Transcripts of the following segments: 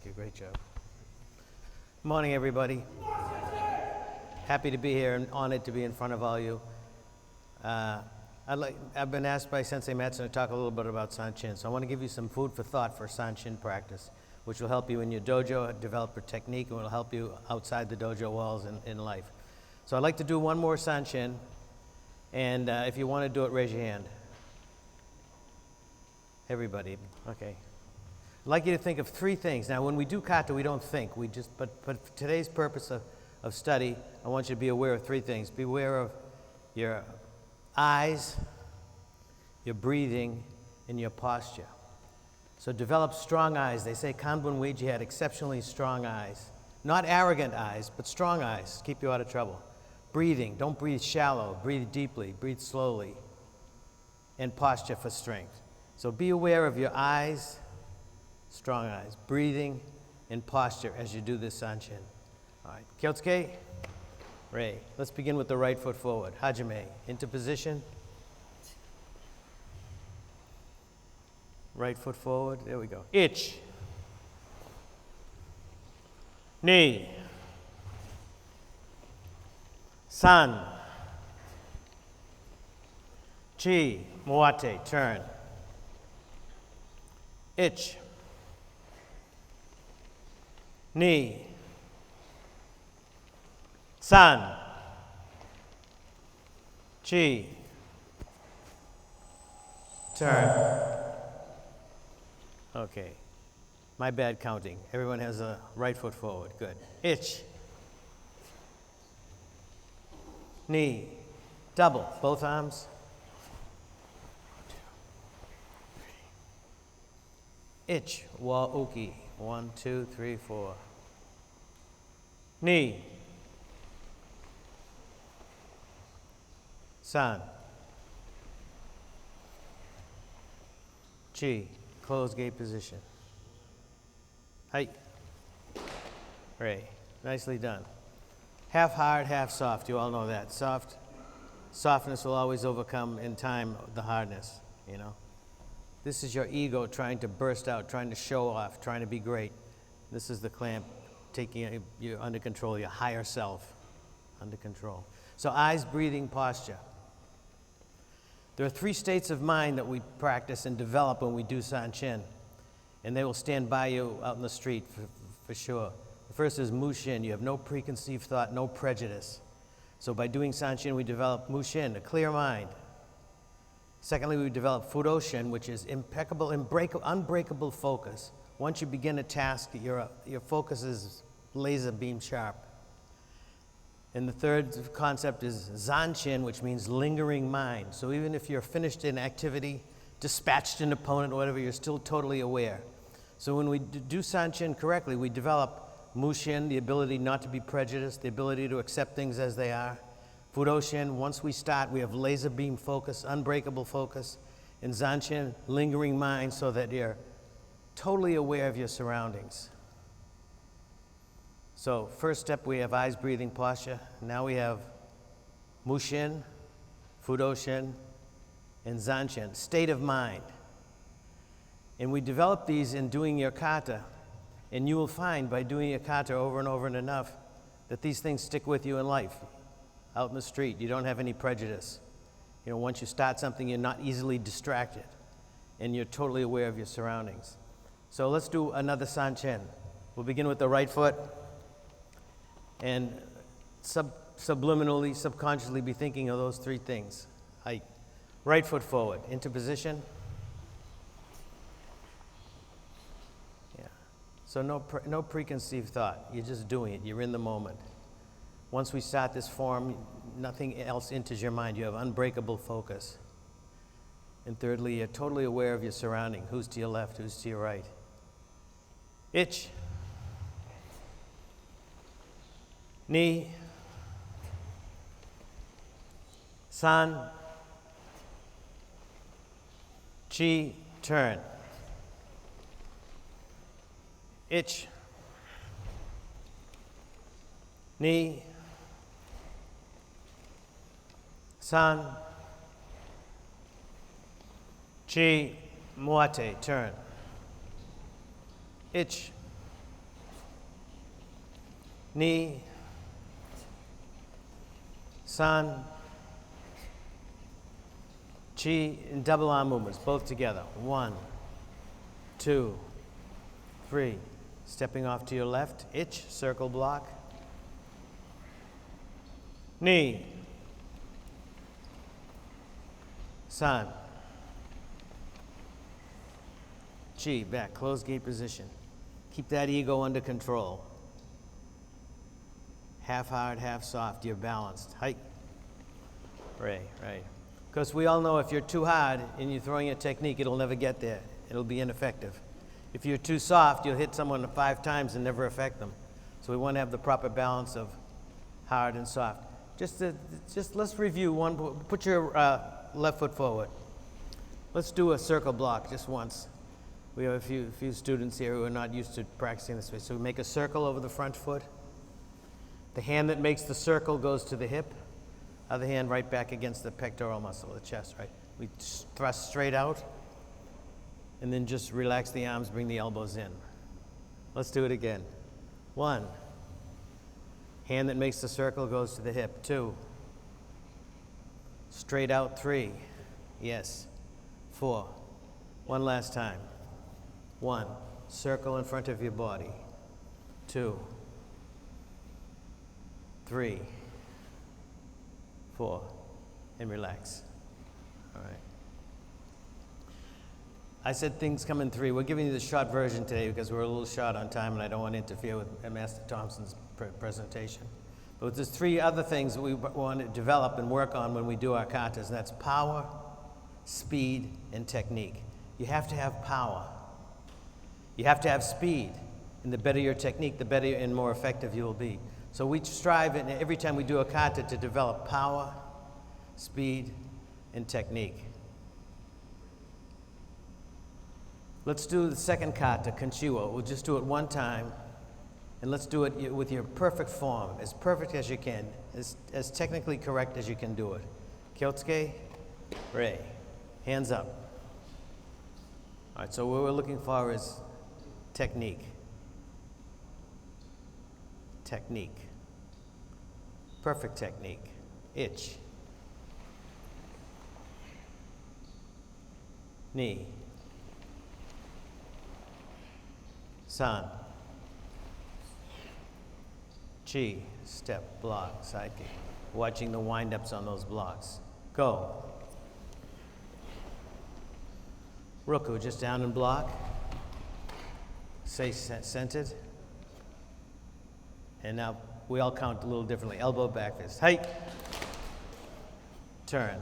Thank you. Great job. Morning, everybody. Happy to be here and honored to be in front of all you. I've been asked by Sensei Matson to talk a little bit about Sanchin, so I want to give you some food for thought for Sanchin practice, which will help you in your dojo, develop a technique, and will help you outside the dojo walls in life. So I'd like to do one more Sanchin, and if you want to do it, raise your hand. Everybody, okay. I'd like you to think of three things. Now, when we do kata, we don't think. But for today's purpose of study, I want you to be aware of three things. Be aware of your eyes, your breathing, and your posture. So develop strong eyes. They say Kanbun Weiji had exceptionally strong eyes. Not arrogant eyes, but strong eyes. Keep you out of trouble. Breathing. Don't breathe shallow. Breathe deeply. Breathe slowly. And posture for strength. So be aware of your eyes, strong eyes, breathing, and posture as you do this Sanchin. All right, Kyotsuke, Rei. Let's begin with the right foot forward. Hajime, into position. Right foot forward, there we go. Ich. Ni. San. Chi, Moate, turn. Ich. Ni. San. Chi. Turn. Okay. My bad counting. Everyone has a right foot forward. Good. Ich. Ni. Double. Both arms. Ich. Wa uki. 1, 2, 3, 4. Ni. San. Chi. Closed gate position. Hai. Rei. Nicely done. Half hard, half soft. You all know that. Softness will always overcome in time the hardness, you know. This is your ego trying to burst out, trying to show off, trying to be great. This is the clamp taking you under control, your higher self under control. So eyes, breathing, posture. There are three states of mind that we practice and develop when we do Sanchin, and they will stand by you out in the street for sure. The first is Mushin. You have no preconceived thought, no prejudice. So by doing Sanchin, we develop Mushin, a clear mind. Secondly, we develop Fudoshin, which is impeccable, unbreakable focus. Once you begin a task, your focus is laser beam sharp. And the third concept is Zanchin, which means lingering mind. So even if you're finished in activity, dispatched an opponent, or whatever, you're still totally aware. So when we do Sanchin correctly, we develop Mushin, the ability not to be prejudiced, the ability to accept things as they are. Fudoshin, once we start, we have laser beam focus, unbreakable focus. And Zanchin, lingering mind, so that you're totally aware of your surroundings. So first step, we have eyes, breathing, posture. Now we have Mushin, Fudoshin, and Zanchin, state of mind. And we develop these in doing your kata. And you will find by doing your kata over and over and enough that these things stick with you in life. Out in the street, you don't have any prejudice. You know, once you start something, you're not easily distracted. And you're totally aware of your surroundings. So let's do another Sanchin. We'll begin with the right foot. And subliminally, subconsciously be thinking of those three things. Right foot forward, into position. Yeah. So no preconceived thought. You're just doing it. You're in the moment. Once we start this form, nothing else enters your mind. You have unbreakable focus. And thirdly, you're totally aware of your surrounding. Who's to your left, who's to your right. Ich. Ni. San. Chi. Turn. Ich. Ni. San. Chi. Muate. Turn. Ich. Ni, san, chi, and double arm movements, both together. 1, 2, 3. Stepping off to your left, ich, circle block. Ni, san, chi, back, closed gate position. Keep that ego under control. Half hard, half soft, you're balanced. Hike. Right. Because we all know if you're too hard and you're throwing a technique, it'll never get there. It'll be ineffective. If you're too soft, you'll hit someone 5 times and never affect them. So we want to have the proper balance of hard and soft. Just let's review one. Put your left foot forward. Let's do a circle block just once. We have a few students here who are not used to practicing this way. So we make a circle over the front foot. The hand that makes the circle goes to the hip. Other hand right back against the pectoral muscle, the chest, right? We thrust straight out. And then just relax the arms, bring the elbows in. Let's do it again. 1. Hand that makes the circle goes to the hip. 2. Straight out. 3. Yes. 4. One last time. 1. Circle in front of your body. 2. 3. 4. And relax. All right. I said things come in 3. We're giving you the short version today because we're a little short on time and I don't want to interfere with Master Thompson's presentation. But there's 3 other things that we want to develop and work on when we do our katas, and that's power, speed, and technique. You have to have power. You have to have speed. And the better your technique, the better and more effective you will be. So we strive every time we do a kata to develop power, speed, and technique. Let's do the second kata, Kenshiwa. We'll just do it one time, and let's do it with your perfect form, as perfect as you can, as technically correct as you can do it. Kyotsuke, Rei. Hands up. All right, so what we're looking for is technique. Technique. Perfect technique. Ich. Ni. San. Chi. Step, block, side kick. Watching the wind-ups on those blocks. Go. Roku, just down and block. Stay centered. And now we all count a little differently. Elbow, back fist. Hike. Turn.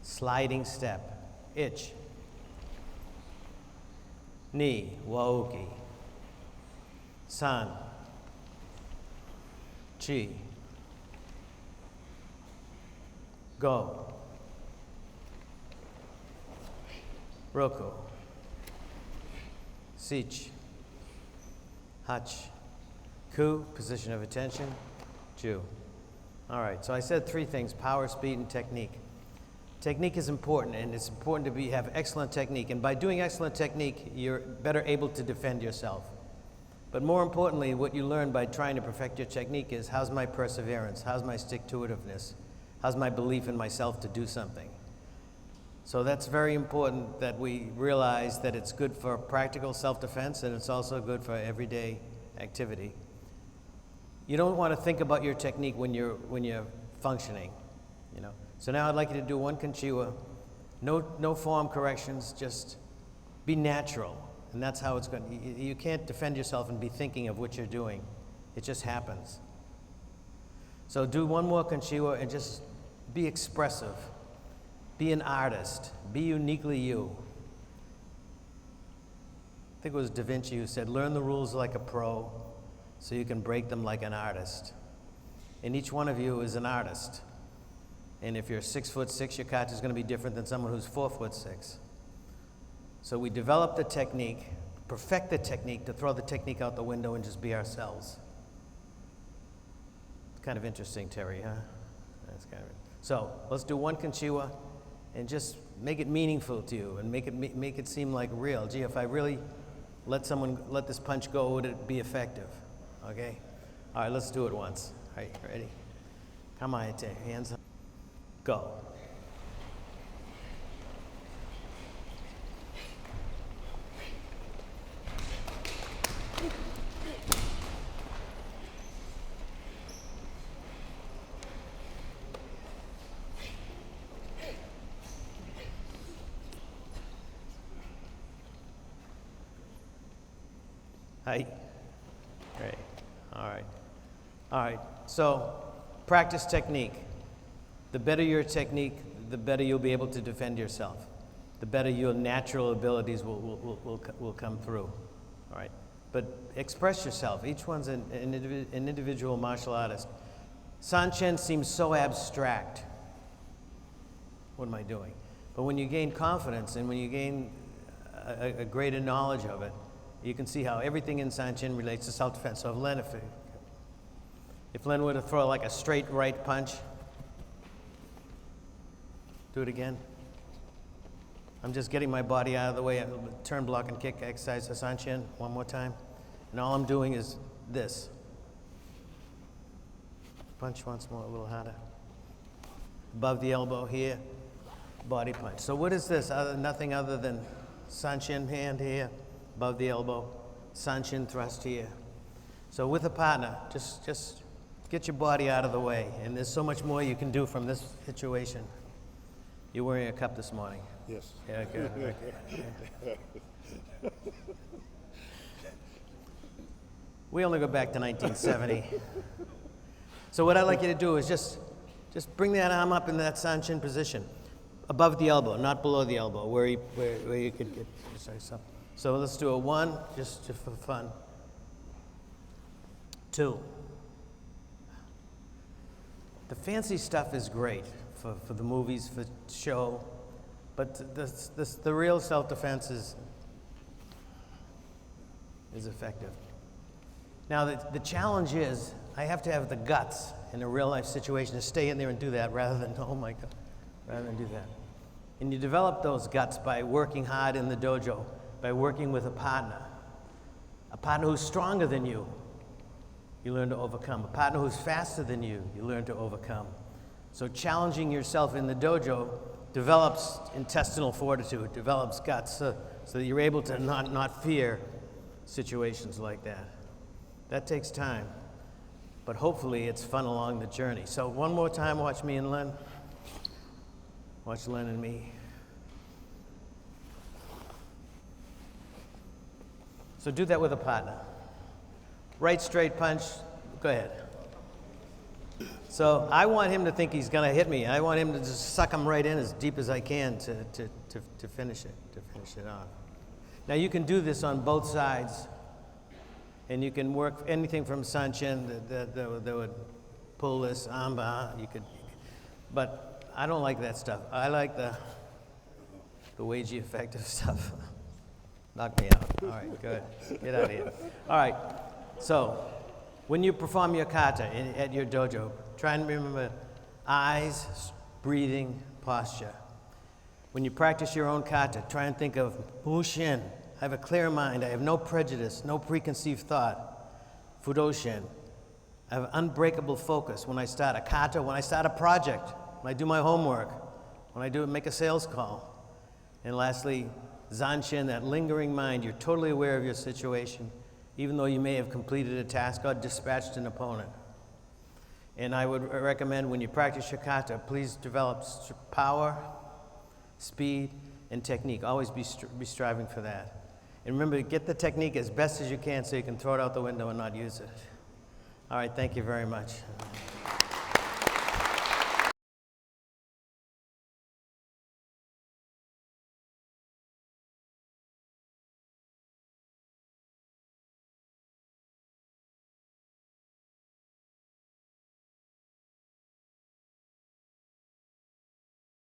Sliding step. Ich. Ni. Waoki. San. Chi. Go. Roku. Sich. Hach. Ku, position of attention. Ju. All right, so I said 3 things: power, speed, and technique. Technique is important, and it's important to have excellent technique. And by doing excellent technique, you're better able to defend yourself. But more importantly, what you learn by trying to perfect your technique is, how's my perseverance? How's my stick-to-itiveness? How's my belief in myself to do something? So that's very important that we realize that it's good for practical self-defense, and it's also good for everyday activity. You don't want to think about your technique when you're functioning, you know. So now I'd like you to do one Kenshiwa, no form corrections, just be natural, and that's how it's going. You can't defend yourself and be thinking of what you're doing. It just happens. So do one more Kenshiwa and just be expressive. Be an artist. Be uniquely you. I think it was Da Vinci who said, learn the rules like a pro so you can break them like an artist. And each one of you is an artist. And if you're 6'6", your kata is going to be different than someone who's 4'6". So we develop the technique, perfect the technique, to throw the technique out the window and just be ourselves. It's kind of interesting, Terry, huh? That's kind of. So let's do one Kenshiwa and just make it meaningful to you and make it seem like real. Gee, if I really let this punch go, would it be effective? okay? All right, let's do it once. All right, ready? Come on, hands up. Go. Hi. Great. All right. All right. So, practice technique. The better your technique, the better you'll be able to defend yourself. The better your natural abilities will come through. All right. But express yourself. Each one's an individual martial artist. Sanchin seems so abstract. What am I doing? But when you gain confidence and when you gain a greater knowledge of it, you can see how everything in Sanchin relates to self-defense. So if Len were to throw like a straight right punch, do it again. I'm just getting my body out of the way. Turn, block, and kick exercise for Sanchin. One more time. And all I'm doing is this. Punch once more, a little harder. Above the elbow here, body punch. So what is this? Nothing other than Sanchin hand here, above the elbow, Sanchin thrust here. So with a partner, just get your body out of the way. And there's so much more you can do from this situation. You're wearing a cup this morning. Yes. Yeah, good. Okay. We only go back to 1970. So what I'd like you to do is just bring that arm up in that Sanchin position, above the elbow, not below the elbow, where you could get. Sorry, so let's do a 1, just for fun. 2. The fancy stuff is great for the movies, for show, but the real self-defense is effective. Now the challenge is I have to have the guts in a real life situation to stay in there and do that rather than, oh my God, rather than do that. And you develop those guts by working hard in the dojo, by working with a partner who's stronger than you learn to overcome. A partner who's faster than you learn to overcome. So challenging yourself in the dojo develops intestinal fortitude, develops guts, so that you're able to not fear situations like that. That takes time, but hopefully it's fun along the journey. So one more time, watch me and Len. Watch Len and me. So do that with a partner. Right straight punch, go ahead. So I want him to think he's gonna hit me. I want him to just suck him right in as deep as I can to finish it off. Now you can do this on both sides, and you can work anything from Sanchin that would pull this armbar. But I don't like that stuff. I like the Uechi effective stuff. Knock me out. All right, good. Get out of here. All right. So, when you perform your kata at your dojo, try and remember eyes, breathing, posture. When you practice your own kata, try and think of Mushin. I have a clear mind. I have no prejudice, no preconceived thought. Fudoshin. I have unbreakable focus when I start a kata, when I start a project, when I do my homework, when I make a sales call. And lastly, Zanshin, that lingering mind. You're totally aware of your situation, even though you may have completed a task or dispatched an opponent. And I would recommend when you practice your kata, please develop power, speed, and technique. Always be striving for that. And remember, get the technique as best as you can so you can throw it out the window and not use it. All right, thank you very much.